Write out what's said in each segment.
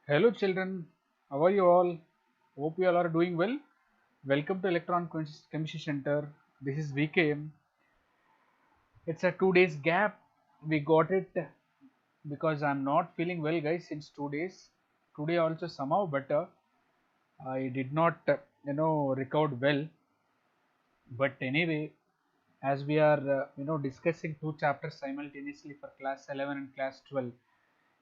Hello children, how are you all? Hope you all are doing well. Welcome to Electron Chemistry Center. This is VKM. It's a 2 days gap. We got it because I'm not feeling well, guys, since 2 days. Today also somehow better. I did not, recovered well. But anyway, as we are, discussing two chapters simultaneously for class 11 and class 12,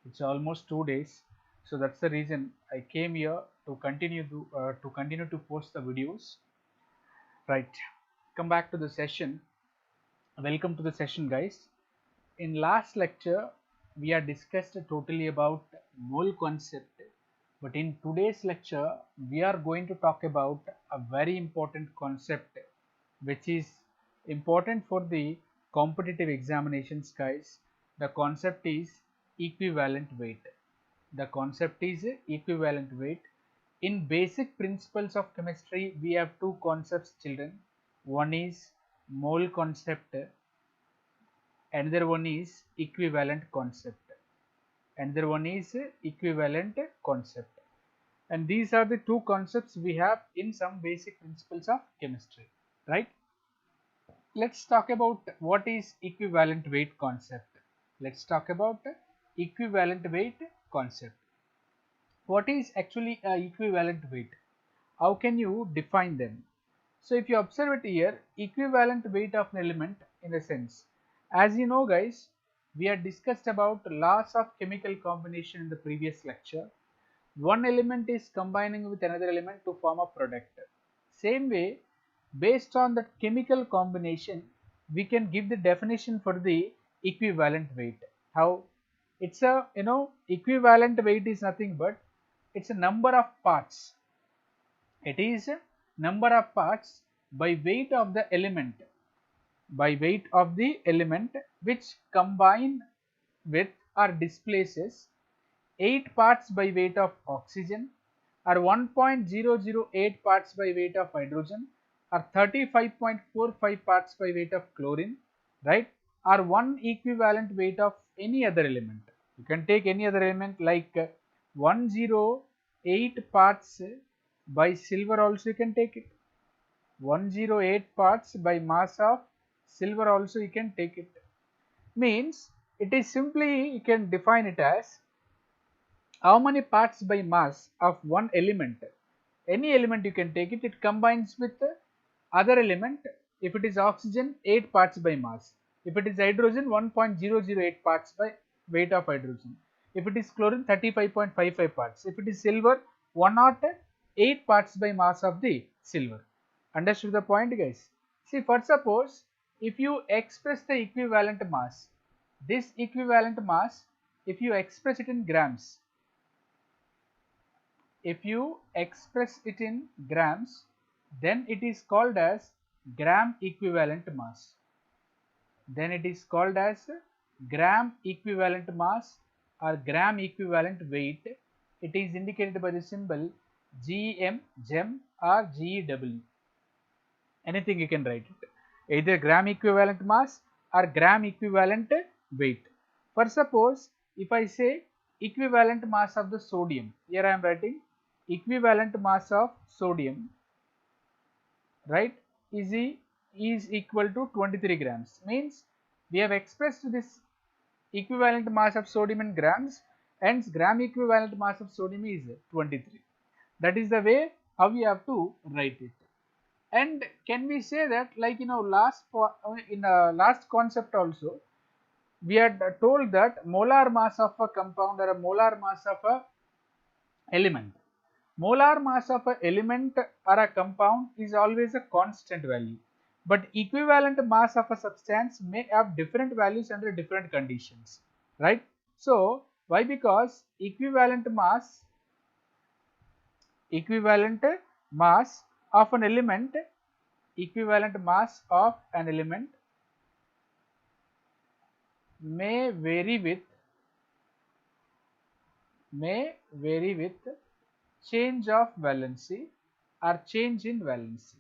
it's almost 2 days. So that's the reason I came here to continue to post the videos. Right, come back to the session. Welcome to the session, guys. In last lecture we are discussed totally about mole concept, but in today's lecture we are going to talk about a very important concept which is important for the competitive examinations, guys. The concept is equivalent weight. The concept is equivalent weight. In basic principles of chemistry, we have two concepts, children. One is mole concept, another one is equivalent concept. Another one is equivalent concept. And these are the two concepts we have in some basic principles of chemistry, right? Let's talk about what is equivalent weight concept. Let's talk about equivalent weight concept. What is actually a equivalent weight? How can you define them? So if you observe it here, equivalent weight of an element in a sense. As you know, guys, we had discussed about laws of chemical combination in the previous lecture. One element is combining with another element to form a product. Same way, based on that chemical combination, we can give the definition for the equivalent weight. How? It's a, equivalent weight is nothing but it's a number of parts. It is number of parts by weight of the element, which combine with or displaces 8 parts by weight of oxygen, or 1.008 parts by weight of hydrogen, or 35.45 parts by weight of chlorine, right? Or one equivalent weight of any other element. You can take any other element like 108 parts by silver also you can take it. 108 parts by mass of silver also you can take it. Means it is simply, you can define it as how many parts by mass of one element. Any element you can take it, it combines with other element. If it is oxygen, 8 parts by mass. If it is hydrogen, 1.008 parts by weight of hydrogen. If it is chlorine, 35.55 parts. If it is silver, 108 parts by mass of the silver. Understood the point, guys? See, for suppose if you express the equivalent mass, this equivalent mass, if you express it in grams, then it is called as gram equivalent mass. Then it is called as gram equivalent mass or gram equivalent weight. It is indicated by the symbol GEM or GEW. Anything you can write it. Either gram equivalent mass or gram equivalent weight. For suppose if I say equivalent mass of the sodium, here I am writing equivalent mass of sodium, right, is equal to 23 grams. Means we have expressed this equivalent mass of sodium in grams, hence gram equivalent mass of sodium is 23. That is the way how we have to write it. And can we say that, like, last concept also we had told that molar mass of a compound or a molar mass of a element. Molar mass of an element or a compound is always a constant value, but equivalent mass of a substance may have different values under different conditions, right? So why? Because equivalent mass of an element may vary with change of valency or change in valency.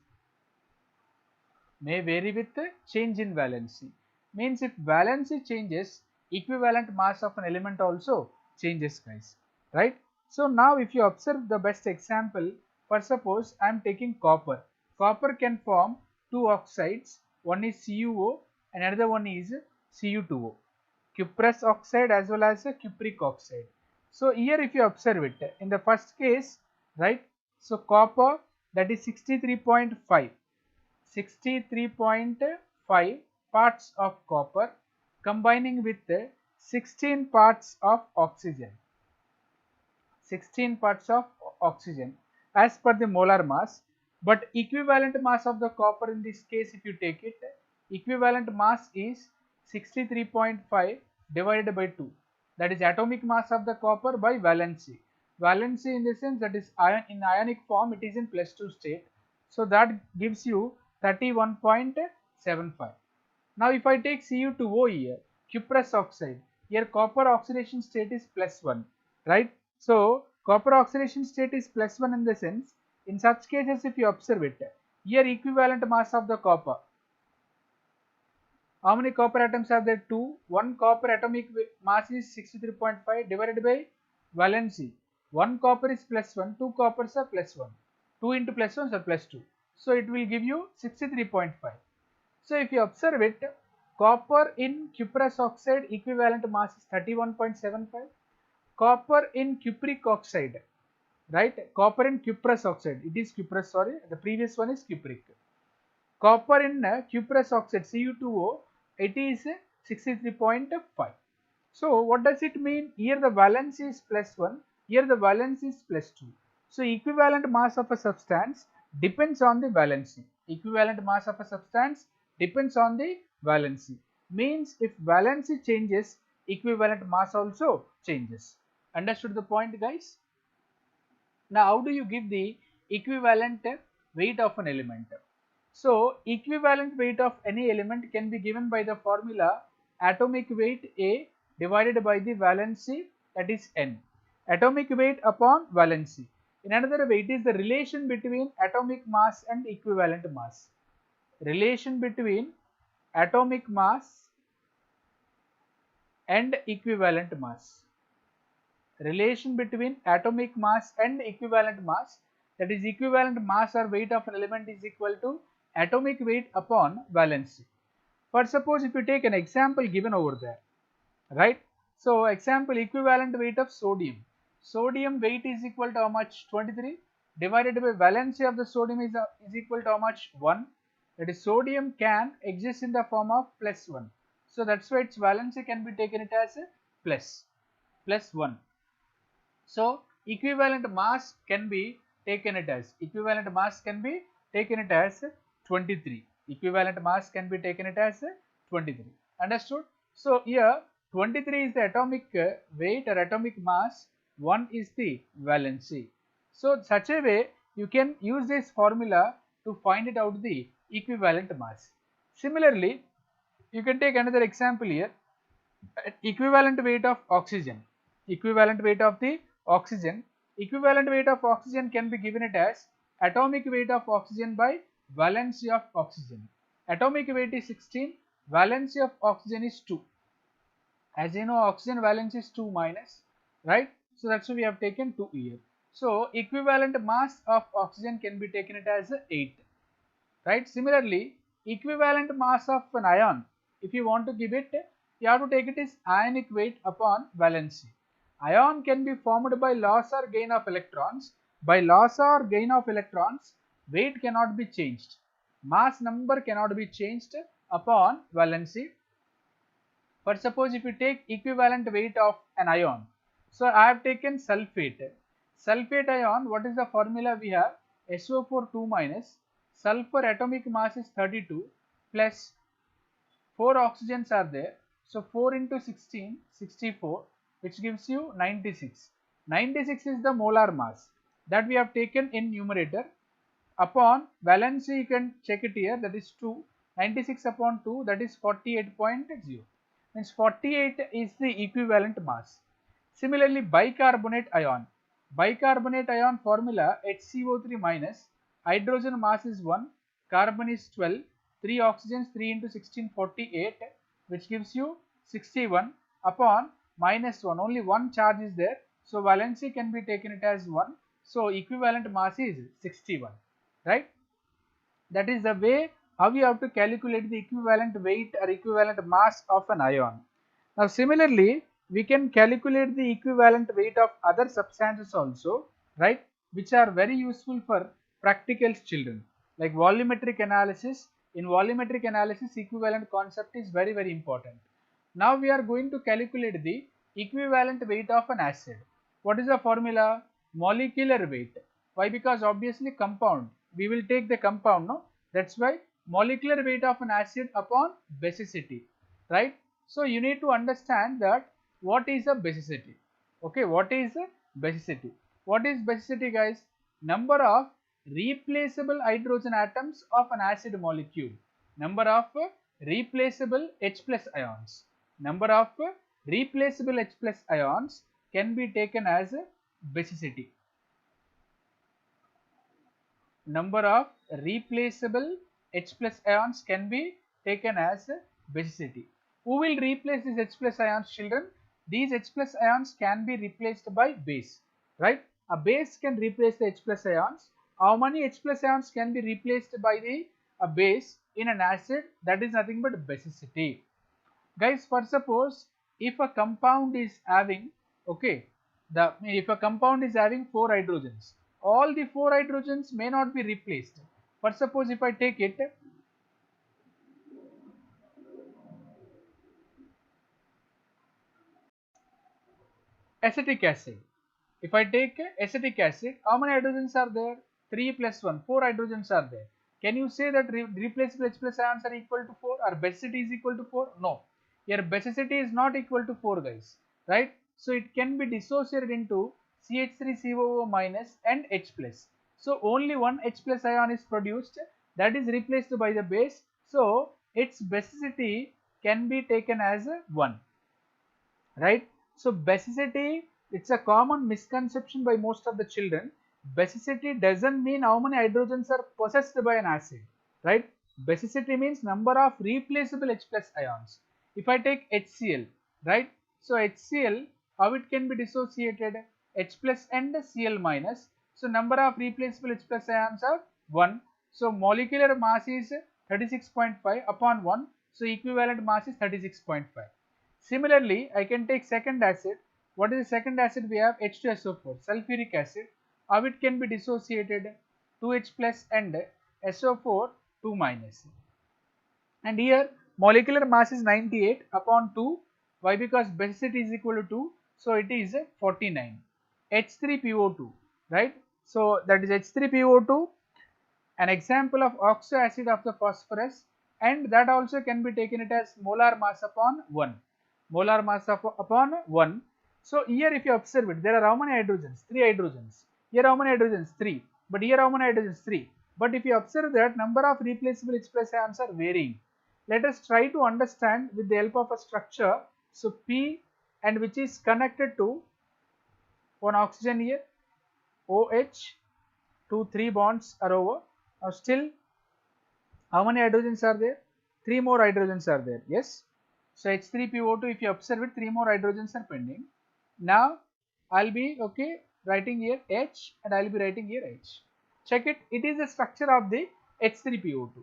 Means if valency changes, equivalent mass of an element also changes, guys, right? So now if you observe the best example, for suppose I am taking copper. Copper can form two oxides, one is CuO and another one is Cu2O. Cuprous oxide as well as a cupric oxide. So here if you observe it, in the first case, right, so copper, that is 63.5 parts of copper combining with 16 parts of oxygen. 16 parts of oxygen as per the molar mass, but equivalent mass of the copper in this case, if you take it, equivalent mass is 63.5 divided by 2, that is atomic mass of the copper by valency. Valency in the sense that is in ionic form, it is in +2 state, so that gives you 31.75. Now if I take Cu2O here, cuprous oxide, here copper oxidation state is +1, right? So copper oxidation state is +1 in the sense, in such cases if you observe it, here equivalent mass of the copper, how many copper atoms are there? 2. One copper atomic mass is 63.5 divided by valency. One copper is +1, two coppers are +1. 2 into +1 is +2. So it will give you 63.5. So if you observe it, copper in cuprous oxide equivalent mass is 31.75. Copper in cupric oxide, right? Copper in cuprous oxide, it is cuprous, sorry, the previous one is cupric. Copper in cuprous oxide Cu2O, it is 63.5. So what does it mean? Here the valence is +1, here the valence is +2. So equivalent mass of a substance depends on the valency. Equivalent mass of a substance depends on the valency. Means if valency changes, equivalent mass also changes. Understood the point, guys? Now how do you give the equivalent weight of an element? So equivalent weight of any element can be given by the formula atomic weight A divided by the valency, that is N. Atomic weight upon valency. In another way, it is the relation between atomic mass and equivalent mass. Relation between atomic mass and equivalent mass. Relation between atomic mass and equivalent mass, that is equivalent mass or weight of an element is equal to atomic weight upon valency. For suppose if you take an example given over there, right? So example, equivalent weight of sodium. Sodium weight is equal to how much? 23 divided by valency of the sodium is equal to how much? 1. That is sodium can exist in the form of +1. So that's why its valency can be taken it as a +1. So equivalent mass can be taken it as 23. Equivalent mass can be taken it as 23. Understood? So here 23 is the atomic weight or atomic mass, 1 is the valency. So such a way you can use this formula to find it out the equivalent mass. Similarly, you can take another example here. Equivalent weight of oxygen. Equivalent weight of the oxygen. Equivalent weight of oxygen can be given it as atomic weight of oxygen by valency of oxygen. Atomic weight is 16, valency of oxygen is 2. As you know, oxygen valence is 2 minus, right? So that's why we have taken 2 here. So equivalent mass of oxygen can be taken it as 8, right? Similarly, equivalent mass of an ion, if you want to give it, you have to take it as ionic weight upon valency. Ion can be formed by loss or gain of electrons. By loss or gain of electrons, weight cannot be changed. Mass number cannot be changed upon valency. But suppose if you take equivalent weight of an ion. So I have taken sulfate. Sulfate ion, what is the formula we have? SO4 2 minus, sulfur atomic mass is 32 plus 4 oxygens are there. So 4 into 16, 64, which gives you 96. 96 is the molar mass that we have taken in numerator. Upon valency you can check it here, that is 2. 96 upon 2, that is 48.0. Means 48 is the equivalent mass. Similarly, bicarbonate ion. Bicarbonate ion formula HCO3 minus, hydrogen mass is 1, carbon is 12, 3 oxygens, 3 into 16, 48, which gives you 61 upon minus 1. Only one charge is there, So valency can be taken it as 1. So equivalent mass is 61, right? That is the way how you have to calculate the equivalent weight or equivalent mass of an ion. Now similarly, we can calculate the equivalent weight of other substances also, right, which are very useful for practical children, like volumetric analysis. In volumetric analysis, equivalent concept is very important. Now we are going to calculate the equivalent weight of an acid. What is the formula? Molecular weight. Why? Because obviously compound. We will take the compound, no? That's why molecular weight of an acid upon basicity, right? So you need to understand that what is a basicity. Okay, what is a basicity? What is basicity, guys? Number of replaceable hydrogen atoms of an acid molecule. Number of replaceable H plus ions. Number of replaceable H plus ions can be taken as basicity. Number of replaceable H plus ions can be taken as basicity. Who will replace these H plus ions, children? These H plus ions can be replaced by base, right? A base can replace the H plus ions. How many H plus ions can be replaced by the a base in an acid? That is nothing but basicity. Guys, for suppose if a compound is having, okay, if a compound is having 4 hydrogens, all the 4 hydrogens may not be replaced. For suppose if I take it, acetic acid. If I take acetic acid, how many hydrogens are there? 3 plus 1, 4 hydrogens are there. Can you say that replaceable H plus ions are equal to 4 or basicity is equal to 4? No. Here basicity is not equal to 4, guys, right? So it can be dissociated into CH3COO minus and H plus. So only one H plus ion is produced, that is replaced by the base. So its basicity can be taken as 1. Right? So basicity, it's a common misconception by most of the children. Basicity doesn't mean how many hydrogens are possessed by an acid, right? Basicity means number of replaceable H plus ions. If I take HCl, right? So HCl, how it can be dissociated? H plus and Cl minus. So number of replaceable H plus ions are 1. So molecular mass is 36.5 upon 1. So equivalent mass is 36.5. Similarly, I can take second acid. What is the second acid? We have H2SO4, sulfuric acid. How it can be dissociated? 2H plus and SO4 2 minus. And here molecular mass is 98 upon 2. Why? Because basicity is equal to 2. So it is 49. H3PO2, right? So that is H3PO2, an example of oxo acid of the phosphorus, and that also can be taken it as molar mass upon 1. Molar mass upon 1. So here if you observe it, there are how many hydrogens? 3 hydrogens. Here how many hydrogens? 3. But here how many hydrogens? 3. But if you observe that number of replaceable H plus ions are varying. Let us try to understand with the help of a structure. So P, and which is connected to one oxygen here, OH, 2 3 bonds are over. Now still how many hydrogens are there? 3 more hydrogens are there. Yes. So H3PO2, if you observe it, 3 more hydrogens are pending. Now I'll be writing here H and I'll be writing here H. Check it. It is the structure of the H3PO2.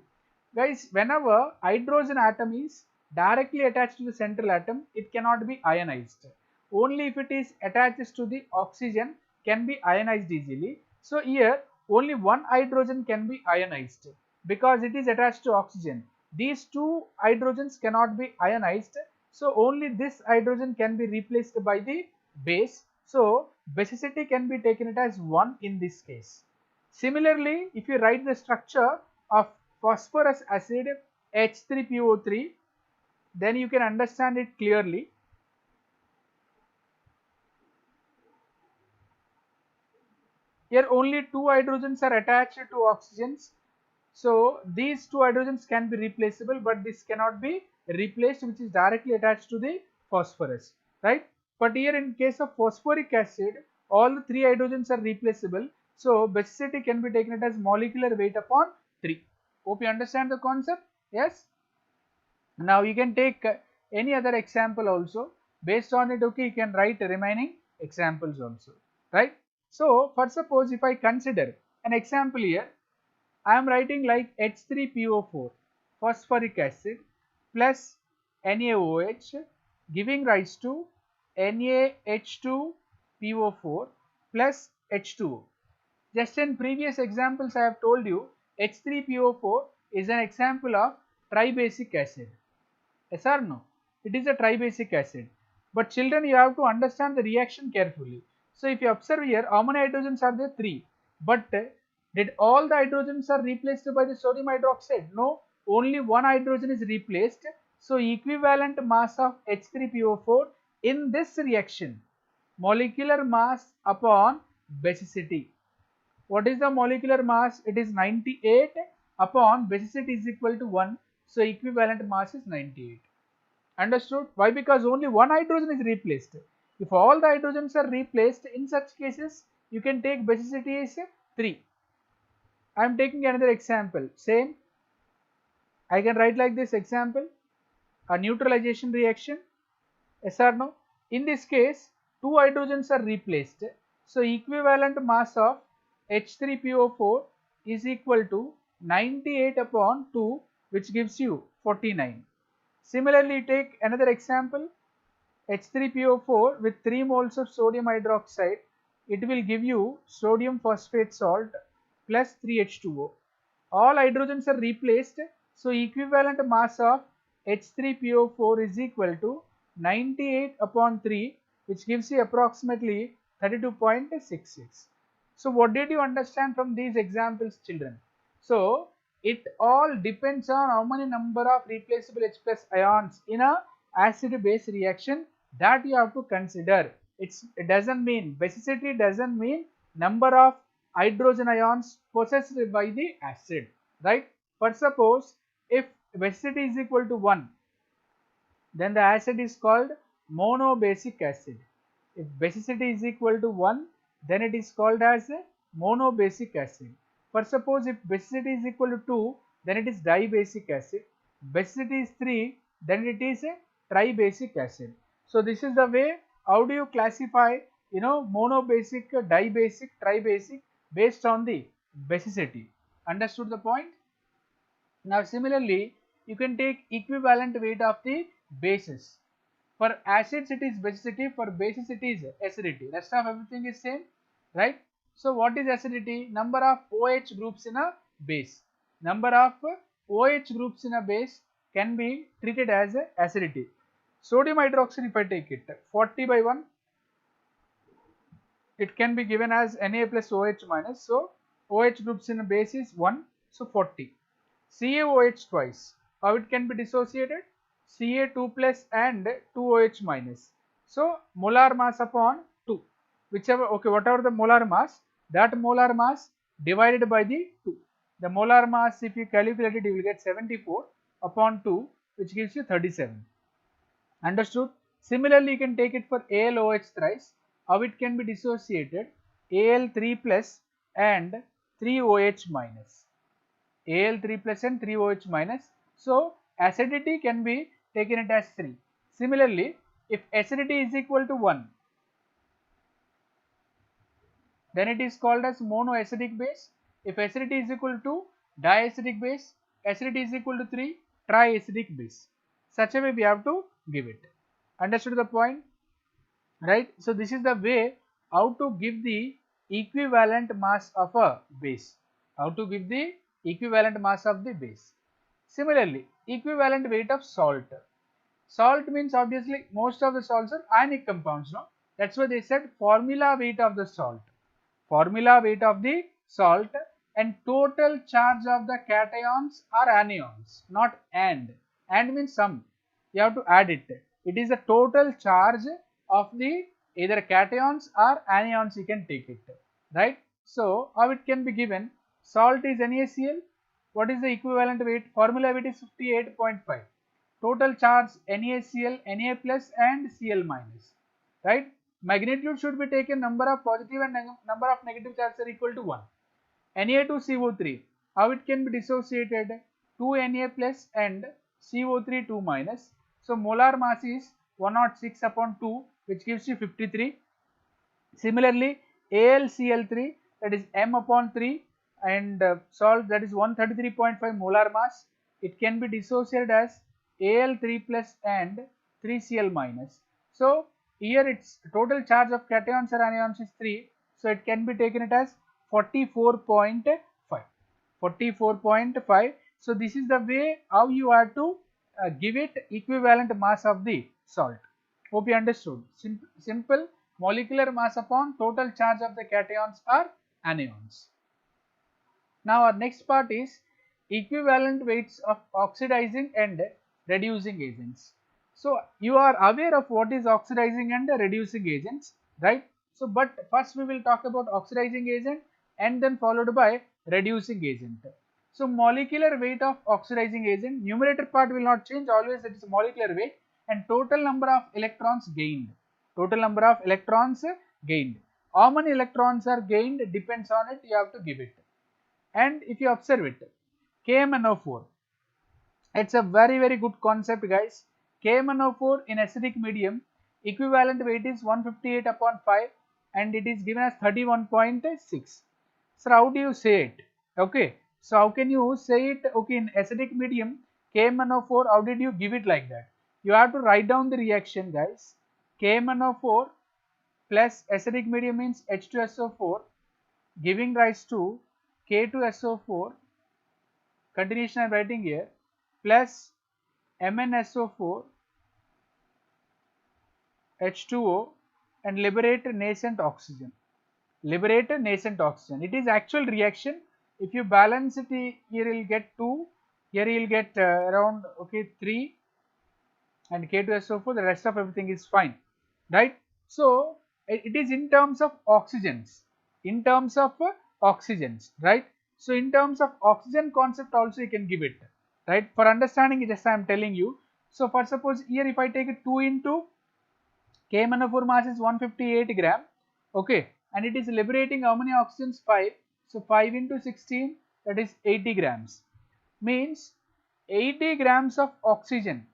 Guys, whenever hydrogen atom is directly attached to the central atom, it cannot be ionized. Only if it is attached to the oxygen can be ionized easily. So here only one hydrogen can be ionized because it is attached to oxygen. These two hydrogens cannot be ionized. So only this hydrogen can be replaced by the base. So basicity can be taken it as 1 in this case. Similarly, if you write the structure of phosphorus acid H3PO3, then you can understand it clearly. Here only 2 hydrogens are attached to oxygens. So these 2 hydrogens can be replaceable, but this cannot be replaced, which is directly attached to the phosphorus, right? But here in case of phosphoric acid, all the 3 hydrogens are replaceable. So basicity can be taken as molecular weight upon 3. Hope you understand the concept. Yes. Now you can take any other example also. Based on it, you can write remaining examples also, right? So for suppose if I consider an example here, I am writing like H3PO4 phosphoric acid plus NaOH giving rise to NaH2PO4 plus H2O. Just in previous examples I have told you H3PO4 is an example of tribasic acid. Yes or no? It is a tribasic acid. But children, you have to understand the reaction carefully. So if you observe here, how many hydrogens are there? 3. But did all the hydrogens are replaced by the sodium hydroxide? No, only one hydrogen is replaced. So equivalent mass of H3PO4 in this reaction, molecular mass upon basicity. What is the molecular mass? It is 98 upon basicity is equal to 1. So equivalent mass is 98. Understood? Why? Because only one hydrogen is replaced. If all the hydrogens are replaced, in such cases, you can take basicity is 3. I am taking another example. Same. I can write like this example. A neutralization reaction. Yes or no? In this case, 2 hydrogens are replaced. So equivalent mass of H3PO4 is equal to 98 upon 2, which gives you 49. Similarly, take another example. H3PO4 with 3 moles of sodium hydroxide, it will give you sodium phosphate salt plus 3H2O. All hydrogens are replaced, so equivalent mass of H3PO4 is equal to 98 upon 3, which gives you approximately 32.66. So what did you understand from these examples, children? So it all depends on how many number of replaceable H plus ions in a acid base reaction that you have to consider. It doesn't mean basicity, doesn't mean number of hydrogen ions possessed by the acid, right? For suppose if basicity is equal to 1, then the acid is called monobasic acid. If basicity is equal to 1, then it is called as a monobasic acid. For suppose if basicity is equal to 2, then it is dibasic acid. Basicity is 3, then it is a tribasic acid. So this is the way how do you classify monobasic, dibasic, tribasic based on the basicity. Understood the point? Now similarly, you can take equivalent weight of the bases. For acids it is basicity, for bases it is acidity. Rest of everything is same, right? So what is acidity? Number of OH groups in a base. Number of OH groups in a base can be treated as acidity. Sodium hydroxide, if I take it 40 by 1, it can be given as Na plus OH minus. So OH groups in a base is 1, so 40. CaOH twice. How it can be dissociated? Ca2 plus and 2OH minus. So molar mass upon 2. Whichever, okay, whatever the molar mass, that molar mass divided by the 2. The molar mass, if you calculate it, you will get 74 upon 2, which gives you 37. Understood? Similarly, you can take it for AlOH thrice. How it can be dissociated? Al3 plus and 3OH minus. Al3 plus and 3OH minus. So acidity can be taken it as 3. Similarly, if acidity is equal to 1, then it is called as monoacidic base. If acidity is equal to diacidic base, acidity is equal to 3, triacidic base. Such a way we have to give it. Understood the point? Right? So this is the way how to give the equivalent mass of a base. How to give the equivalent mass of the base. Similarly, equivalent weight of salt. Salt means obviously most of the salts are ionic compounds, no? That's why they said formula weight of the salt. Formula weight of the salt and total charge of the cations or anions, not and. And means sum. You have to add it. It is the total charge of the either cations or anions, you can take it, right? So how it can be given? Salt is NaCl. What is the equivalent weight? Formula weight is 58.5. Total charge NaCl, Na plus and Cl minus, right? Magnitude should be taken, number of positive and number of negative charges are equal to 1. Na2CO3, how it can be dissociated? 2 Na plus and CO3 2 minus. So molar mass is 106 upon 2, which gives you 53. Similarly, AlCl3, that is M upon 3, and salt, that is 133.5 molar mass. It can be dissociated as Al3 plus and 3Cl minus. So here its total charge of cations or anions is 3. So it can be taken it as 44.5. 44.5. So this is the way how you are to give it equivalent mass of the salt. Hope you understood. Simple molecular mass upon total charge of the cations or anions. Now our next part is equivalent weights of oxidizing and reducing agents. So you are aware of what is oxidizing and reducing agents, right? So but first we will talk about oxidizing agent and then followed by reducing agent. So molecular weight of oxidizing agent, numerator part will not change, always it is molecular weight, and total number of electrons gained. Total number of electrons gained. How many electrons are gained depends on it, you have to give it. And if you observe it, KMnO4, it's a very good concept guys. KMnO4 in acidic medium, equivalent weight is 158 upon 5 and it is given as 31.6. So how do you say it? Okay, so how can you say it? Okay, in acidic medium KMnO4, how did you give it like that? You have to write down the reaction guys. KMnO4 plus acidic medium means H2SO4 giving rise to K2SO4, continuation I am writing here, plus MnSO4 H2O and liberate nascent oxygen. Liberate nascent oxygen. It is actual reaction. If you balance it, here you will get 2, here you will get around 3 and K2SO4, the rest of everything is fine, right? So it is in terms of oxygens, right? So in terms of oxygen concept also you can give it, right? For understanding just I am telling you. So for suppose here if I take it 2 into KMnO4 mass is 158 gram, okay, and it is liberating how many oxygens? 5. So 5 into 16, that is 80 grams, means 80 grams of oxygen,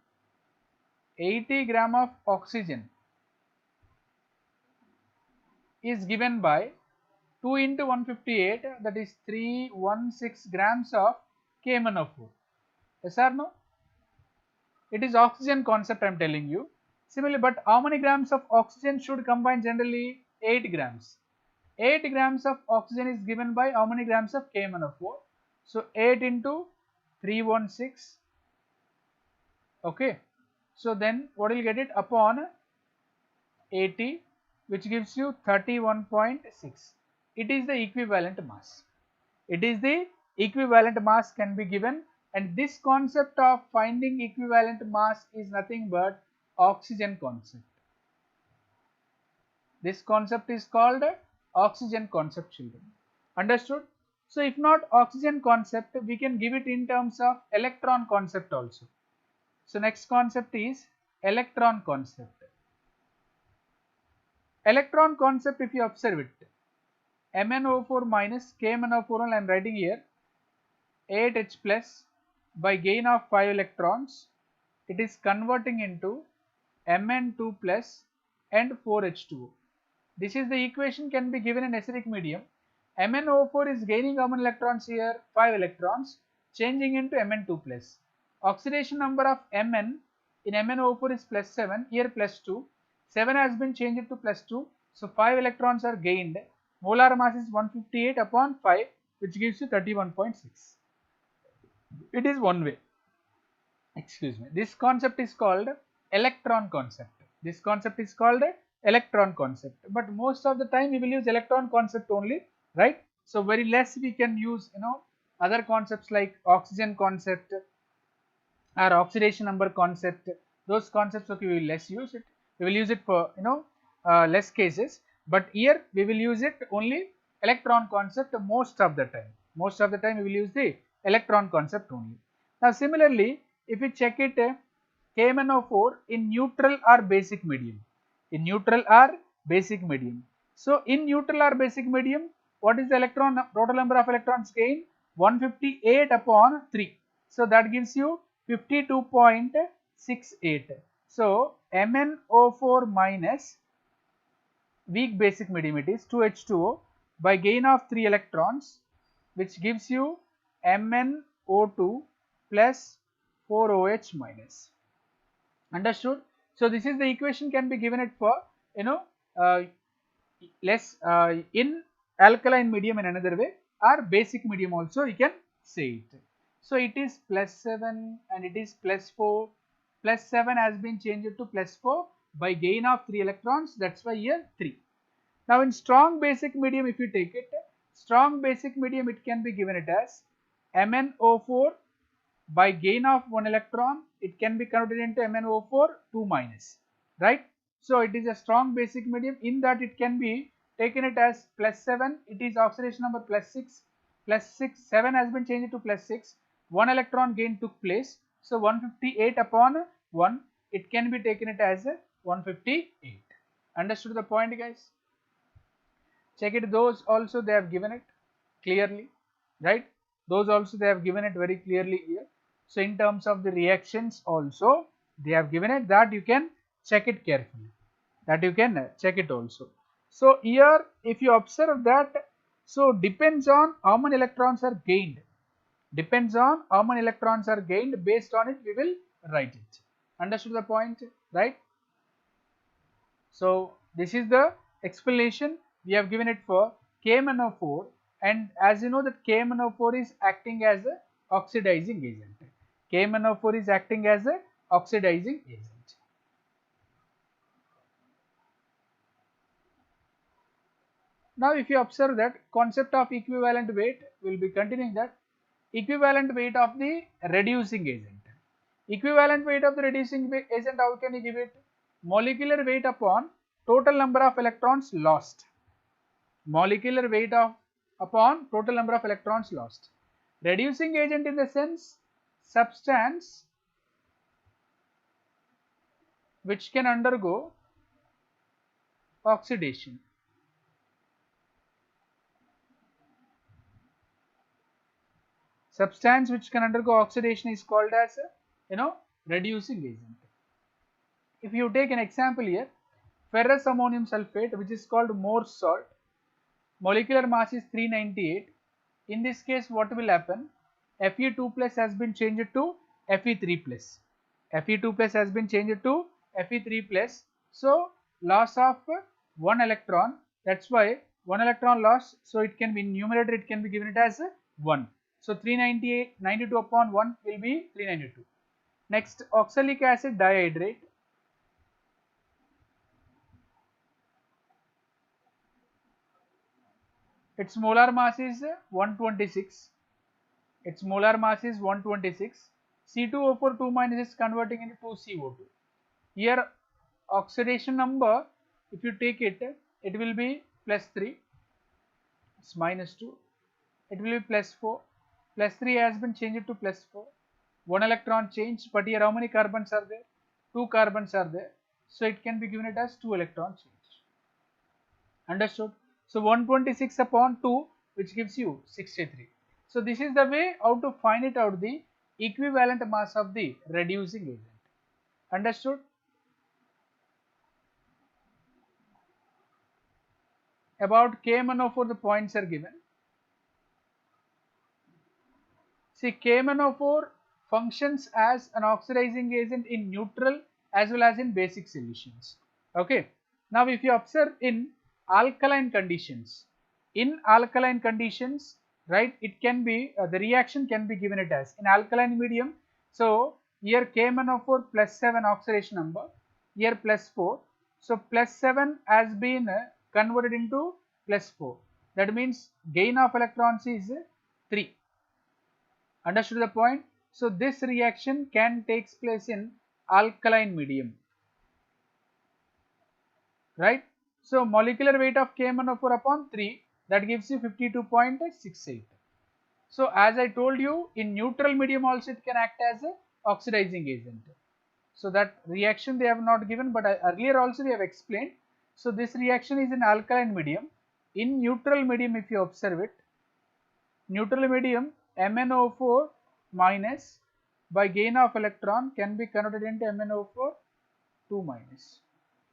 80 gram of oxygen is given by 2 into 158, that is 316 grams of KMnO4. Yes or no? It is oxygen concept I am telling you. Similarly, but how many grams of oxygen should combine generally? 8 grams. 8 grams of oxygen is given by how many grams of KMnO4? So 8 into 316. Okay. So then what will get it upon 80, which gives you 31.6. It is the equivalent mass. It is the equivalent mass can be given, and this concept of finding equivalent mass is nothing but oxygen concept. This concept is called oxygen concept, children. Understood? So if not oxygen concept, we can give it in terms of electron concept also. So next concept is electron concept. Electron concept, if you observe it, MnO4 minus KMnO4, I am writing here 8H plus by gain of 5 electrons, it is converting into Mn2 plus and 4H2O. This is the equation can be given in acidic medium. MnO4 is gaining how many electrons here? 5 electrons, changing into Mn2 plus. Oxidation number of Mn in MnO4 is plus 7, here plus 2. 7 has been changed to plus 2. So 5 electrons are gained. Molar mass is 158 upon 5, which gives you 31.6. It is one way. Excuse me. This concept is called electron concept. This concept is called electron concept. But most of the time we will use electron concept only, right? So very less we can use, other concepts like oxygen concept or oxidation number concept. Those concepts, okay, we will less use it. We will use it for, less cases. But here we will use it only electron concept most of the time. Most of the time we will use the electron concept only. Now similarly, if we check it, KMnO4 in neutral or basic medium. In neutral or basic medium. So in neutral or basic medium, what is the electron total number of electrons gained? 158 upon 3. So that gives you 52.68. So MnO4 minus weak basic medium it is 2H2O by gain of 3 electrons, which gives you MnO2 plus 4OH minus. Understood? So this is the equation can be given it for uh, less in alkaline medium in another way, or basic medium also you can say it. So it is plus 7 and it is plus 4. Plus 7 has been changed to plus 4 by gain of 3 electrons, that's why here 3. Now in strong basic medium, if you take it, strong basic medium, it can be given it as MnO4 by gain of 1 electron, it can be converted into MnO4 2 minus, right? So it is a strong basic medium. In that it can be taken it as plus 7, it is oxidation number plus 6, 7 has been changed to plus 6, 1 electron gain took place. So 158 upon 1, it can be taken it as 158. Understood the point, guys? Check it, those also they have given it clearly, right? Those also they have given it very clearly here. So in terms of the reactions also they have given it, that you can check it carefully, that you can check it also. So here if you observe that, so depends on how many electrons are gained, depends on how many electrons are gained, based on it we will write it. Understood the point, right? So this is the explanation we have given it for KMnO4, and as you know that KMnO4 is acting as a oxidizing agent. KMnO4 is acting as a oxidizing agent. Now if you observe that concept of equivalent weight, we will be continuing that. Equivalent weight of the reducing agent. Equivalent weight of the reducing agent, how can you give it? Molecular weight upon total number of electrons lost. Molecular weight of upon total number of electrons lost. Reducing agent in the sense substance which can undergo oxidation. Substance which can undergo oxidation is called as reducing agent. If you take an example here, ferrous ammonium sulfate, which is called Morse salt, molecular mass is 398. In this case what will happen? Fe2 plus has been changed to Fe3 plus. Fe2 plus has been changed to Fe3 plus. So loss of 1 electron, that's why 1 electron loss, so it can be in numerator, it can be given it as 1. So 398, 92 upon 1 will be 392. Next, oxalic acid dihydrate. Its molar mass is 126. Its molar mass is 126. C2O4 2 minus is converting into 2CO2. Here oxidation number, if you take it, it will be plus 3. It's minus 2. It will be plus 4. Plus 3 has been changed to plus 4. 1 electron change, but here how many carbons are there? 2 carbons are there. So it can be given it as 2 electron change. Understood? So 126 upon 2, which gives you 63. So this is the way how to find it out the equivalent mass of the reducing agent. Understood? About KMnO4 the points are given. See, KMnO4 functions as an oxidizing agent in neutral as well as in basic solutions. Okay. Now if you observe in alkaline conditions, right, it can be the reaction can be given it as in alkaline medium. So here KMnO4 plus 7 oxidation number, here plus 4. So plus 7 has been converted into plus 4. That means gain of electrons is 3. Understood the point? So this reaction can takes place in alkaline medium, right? So molecular weight of KMnO4 upon 3, that gives you 52.68. So as I told you, in neutral medium also it can act as a oxidizing agent. So that reaction they have not given, but earlier also we have explained. So this reaction is in alkaline medium. In neutral medium, if you observe it, neutral medium MnO4 minus by gain of electron can be converted into MnO4 2 minus.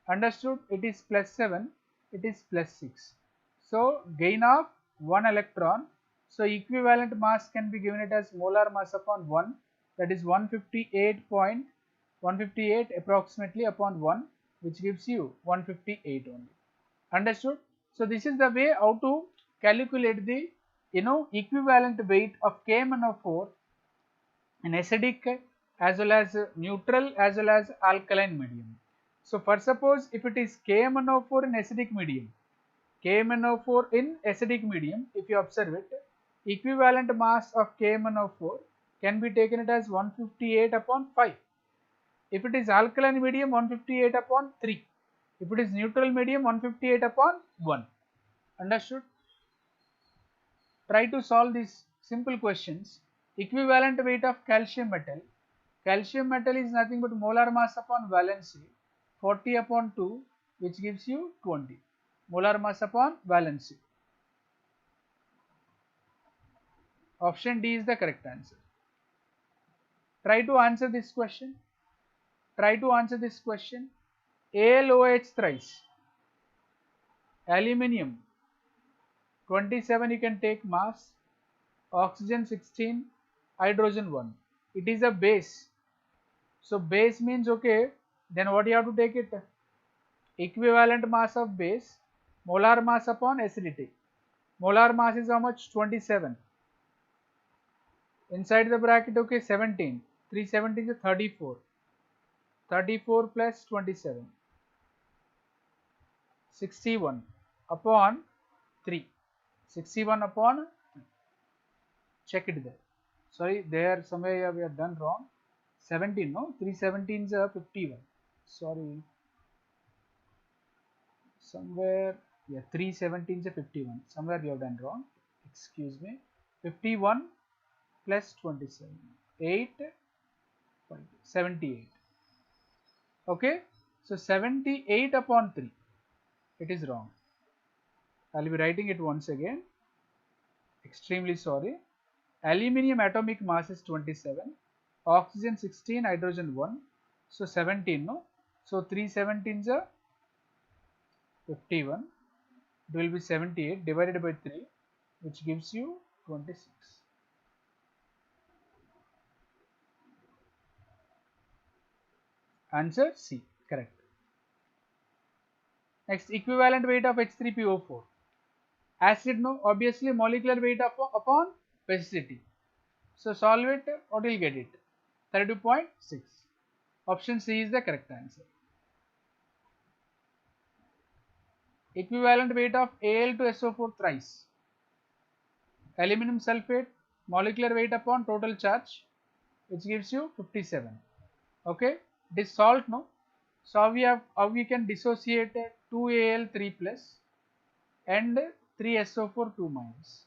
Understood? It is plus 7. it is plus 6. So gain of 1 electron. So equivalent mass can be given it as molar mass upon 1, that is 158 approximately upon 1, which gives you 158 only. Understood? So this is the way how to calculate the equivalent weight of KMnO4 in acidic as well as neutral as well as alkaline medium. So for suppose if it is KMnO4 in acidic medium, KMnO4 in acidic medium, if you observe it, equivalent mass of KMnO4 can be taken it as 158 upon 5. If it is alkaline medium, 158 upon 3. If it is neutral medium, 158 upon 1. Understood? Try to solve these simple questions. Equivalent weight of calcium metal. Calcium metal is nothing but molar mass upon valency, 40 upon 2, which gives you 20. Molar mass upon valency. Option D is the correct answer. Try to answer this question. Try to answer this question. AlOH thrice. Aluminium 27 you can take mass. Oxygen 16. Hydrogen 1. It is a base. So base means okay. Then what you have to take it? Equivalent mass of base. Molar mass upon acidity. Molar mass is how much? 27. Inside the bracket, okay, 17. 317 is 34. 34 plus 27. 61 upon 3. 61 upon 3. Check it there. Sorry, there somewhere we have done wrong. 17, no? 317 is 51. Sorry. Somewhere, yeah, 317 is 51. Somewhere we have done wrong. Excuse me. 51 plus 27. 8, 78. Okay. So 78 upon 3. It is wrong. I will be writing it once again. Extremely sorry. Aluminium atomic mass is 27. Oxygen 16, hydrogen 1. So 17, no? So 317 is 51. It will be 78 divided by 3, which gives you 26. Answer C, correct. Next, equivalent weight of H3PO4. Acid, no? Obviously molecular weight upon basicity. So solve it, what will get it? 32.6. Option C is the correct answer. Equivalent weight of Al to SO4 thrice. Aluminum sulfate, molecular weight upon total charge, which gives you 57. Okay, this salt, no? So how we can dissociate 2Al3 plus and 3SO4 2 minus.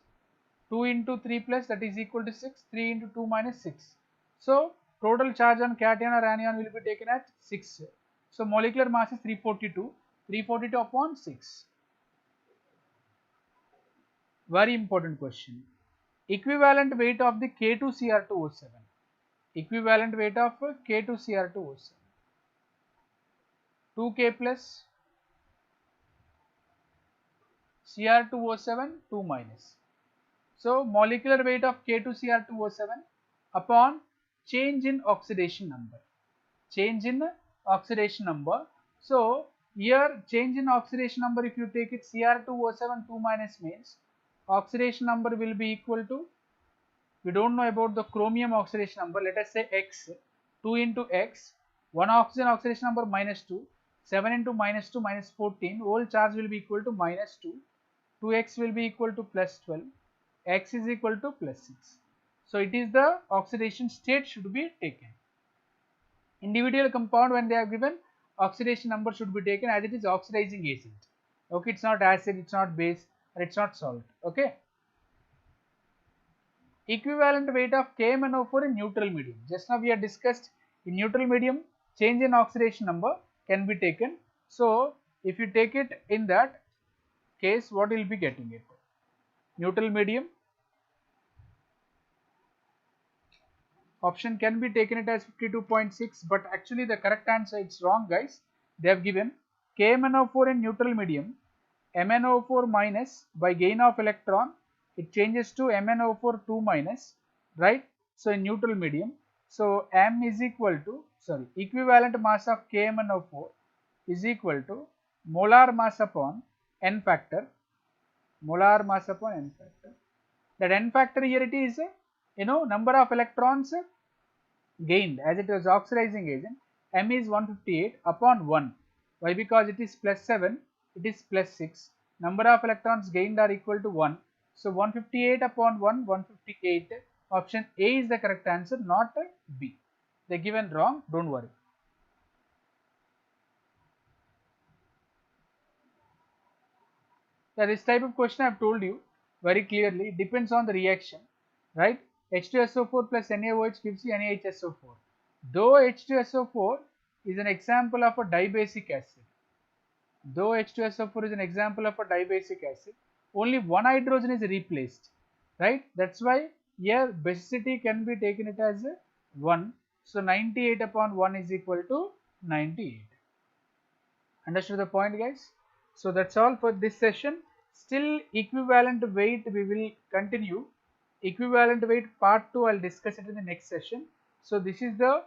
2 into 3 plus, that is equal to 6. 3 into 2 minus 6. So total charge on cation or anion will be taken as 6. So molecular mass is 342. 342 upon 6. Very important question. Equivalent weight of the K2Cr2O7. Equivalent weight of K2Cr2O7. 2K plus Cr2O7 2 minus. So molecular weight of K2Cr2O7 upon change in oxidation number. Change in oxidation number. So here change in oxidation number, if you take it Cr2O7 2 minus means oxidation number will be equal to, we don't know about the chromium oxidation number, let us say X, 2 into X, 1 oxygen oxidation number minus 2, 7 into minus 2 minus 14, whole charge will be equal to minus 2, 2x will be equal to plus 12, x is equal to plus 6. So it is the oxidation state should be taken. Individual compound, when they are given, oxidation number should be taken as it is oxidizing agent. Okay, it's not acid, it's not base, or it's not salt. Okay. Equivalent weight of KMnO4 in neutral medium. Just now we have discussed in neutral medium, change in oxidation number can be taken. So if you take it in that case, what will be getting it? Neutral medium. Option can be taken it as 52.6, but actually the correct answer, it's wrong guys. They have given KMnO4 in neutral medium MnO4 minus by gain of electron, it changes to MnO4 2 minus, right? So in neutral medium, so M is equal to, equivalent mass of KMnO4 is equal to molar mass upon N factor, molar mass upon N factor. That N factor here it is, number of electrons gained as it was oxidizing agent. M is 158 upon 1. Why? Because it is plus 7, it is plus 6. Number of electrons gained are equal to 1. So 158 upon 1, 158. Option A is the correct answer, not B. They given wrong, don't worry. Yeah, this type of question I have told you very clearly, it depends on the reaction, right? H2SO4 plus NaOH gives you NaHSO4. Though H2SO4 is an example of a dibasic acid, though H2SO4 is an example of a dibasic acid, only one hydrogen is replaced, right? That's why here basicity can be taken it as 1. So 98 upon 1 is equal to 98. Understood the point, guys? So that's all for this session. Still equivalent weight we will continue. Equivalent weight part 2 I'll discuss it in the next session. So this is the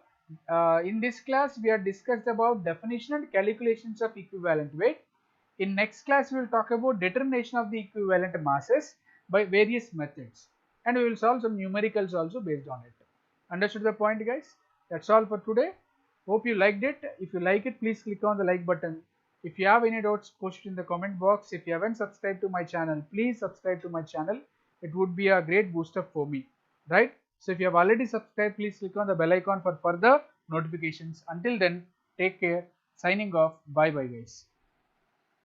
in this class we have discussed about definition and calculations of equivalent weight. In next class we will talk about determination of the equivalent masses by various methods, and we will solve some numericals also based on it. Understood the point, guys? That's all for today. Hope you liked it. If you like it, please click on the like button. If you have any doubts, post it in the comment box. If you haven't subscribed to my channel, please subscribe to my channel. It would be a great booster for me, right? So if you have already subscribed, please click on the bell icon for further notifications. Until then, take care. Signing off. Bye bye, guys.